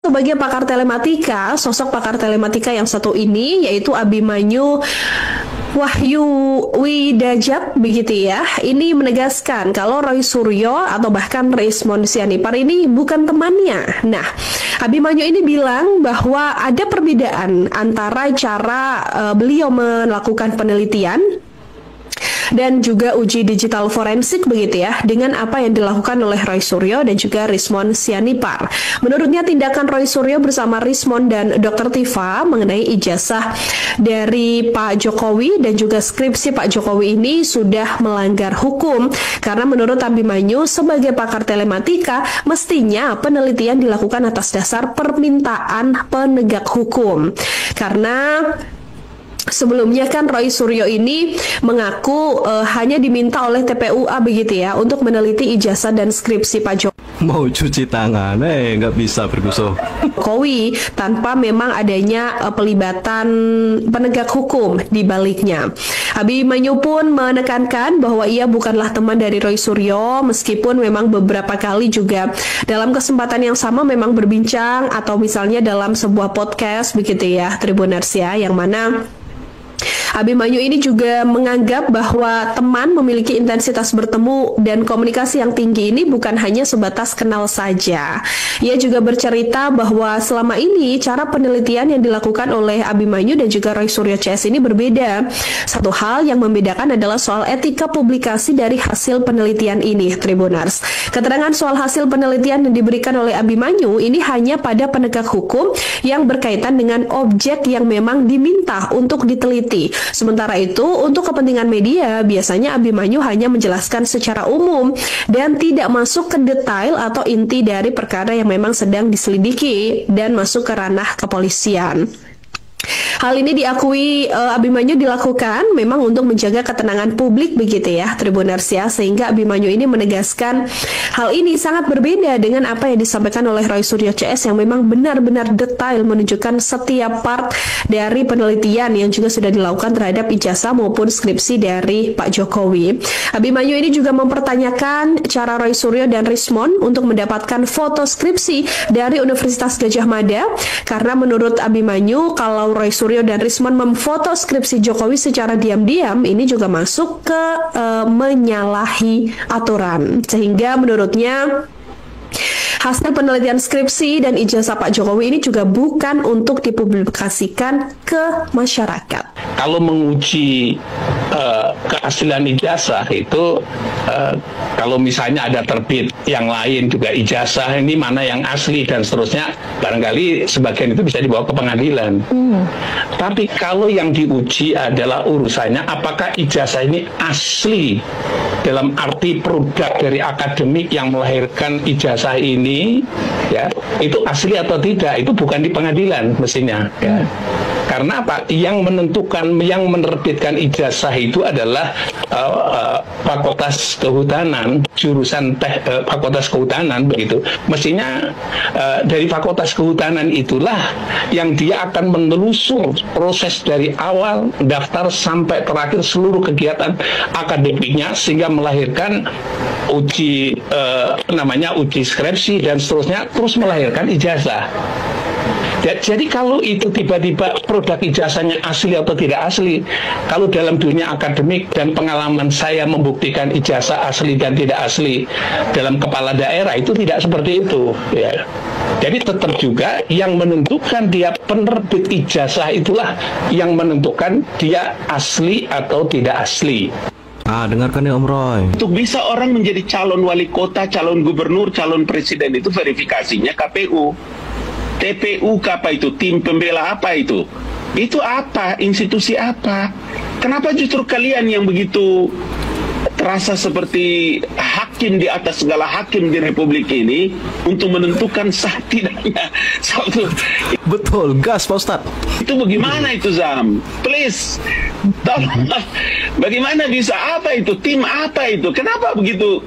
Sebagai pakar telematika, sosok pakar telematika yang satu ini yaitu Abimanyu Wahyu Widajat begitu ya. Ini menegaskan kalau Roy Suryo atau bahkan Rismond Sianipar ini bukan temannya. Nah, Abimanyu ini bilang bahwa ada perbedaan antara cara beliau melakukan penelitian dan juga uji digital forensik begitu ya, dengan apa yang dilakukan oleh Roy Suryo dan juga Rismond Sianipar. Menurutnya tindakan Roy Suryo bersama Rismond dan Dr. Tifa mengenai ijazah dari Pak Jokowi dan juga skripsi Pak Jokowi ini sudah melanggar hukum, karena menurut Abimanyu sebagai pakar telematika mestinya penelitian dilakukan atas dasar permintaan penegak hukum. Karena sebelumnya kan Roy Suryo ini mengaku hanya diminta oleh TPUA begitu ya untuk meneliti ijazah dan skripsi Pak Mau cuci tangan, nggak bisa Jokowi tanpa memang adanya pelibatan penegak hukum di baliknya. Abimanyu pun menekankan bahwa ia bukanlah teman dari Roy Suryo, meskipun memang beberapa kali juga dalam kesempatan yang sama memang berbincang atau misalnya dalam sebuah podcast begitu ya, Tribuners ya, yang mana Abimanyu ini juga menganggap bahwa teman memiliki intensitas bertemu dan komunikasi yang tinggi ini bukan hanya sebatas kenal saja. Ia juga bercerita bahwa selama ini cara penelitian yang dilakukan oleh Abimanyu dan juga Roy Suryo CS ini berbeda. Satu hal yang membedakan adalah soal etika publikasi dari hasil penelitian ini, Tribuners. Keterangan soal hasil penelitian yang diberikan oleh Abimanyu ini hanya pada penegak hukum yang berkaitan dengan objek yang memang diminta untuk diteliti. Sementara itu, untuk kepentingan media, biasanya Abimanyu hanya menjelaskan secara umum dan tidak masuk ke detail atau inti dari perkara yang memang sedang diselidiki dan masuk ke ranah kepolisian. Hal ini diakui Abimanyu dilakukan memang untuk menjaga ketenangan publik begitu ya, Tribuners ya, sehingga Abimanyu ini menegaskan hal ini sangat berbeda dengan apa yang disampaikan oleh Roy Suryo CS yang memang benar-benar detail menunjukkan setiap part dari penelitian yang juga sudah dilakukan terhadap ijazah maupun skripsi dari Pak Jokowi. Abimanyu ini juga mempertanyakan cara Roy Suryo dan Rismond untuk mendapatkan foto skripsi dari Universitas Gadjah Mada, karena menurut Abimanyu kalau Roy Suryo dan Rismond memfoto skripsi Jokowi secara diam-diam ini juga masuk ke menyalahi aturan, sehingga menurutnya hasil penelitian skripsi dan ijazah Pak Jokowi ini juga bukan untuk dipublikasikan ke masyarakat. Kalau menguji keaslian ijazah itu kalau misalnya ada terbit yang lain juga ijazah, ini mana yang asli dan seterusnya, barangkali sebagian itu bisa dibawa ke pengadilan. Tapi kalau yang diuji adalah urusannya apakah ijazah ini asli dalam arti produk dari akademik yang melahirkan ijazah ini, ya, itu asli atau tidak, itu bukan di pengadilan mestinya, ya. Karena apa? Yang menentukan, yang menerbitkan ijazah itu adalah Fakultas Kehutanan, jurusan Fakultas Kehutanan begitu. Mestinya dari Fakultas Kehutanan itulah yang dia akan menelusur proses dari awal daftar sampai terakhir seluruh kegiatan akademiknya sehingga melahirkan uji uji skripsi dan seterusnya, terus melahirkan ijazah. Jadi kalau itu tiba-tiba produk ijazahnya asli atau tidak asli, kalau dalam dunia akademik dan pengalaman saya membuktikan ijazah asli dan tidak asli dalam kepala daerah itu tidak seperti itu, ya. Jadi tetap juga yang menentukan dia penerbit ijazah itulah yang menentukan dia asli atau tidak asli. Dengarkan ya Om Roy. Untuk bisa orang menjadi calon wali kota, calon gubernur, calon presiden itu verifikasinya KPU. TPU apa itu? Tim pembela apa itu? Itu apa? Institusi apa? Kenapa justru kalian yang begitu terasa seperti hakim di atas segala hakim di Republik ini untuk menentukan sah tidaknya satu? Betul, gas Pak Ustadz. Itu bagaimana itu, Zam? Please, tolong. Bagaimana bisa apa itu? Tim apa itu? Kenapa begitu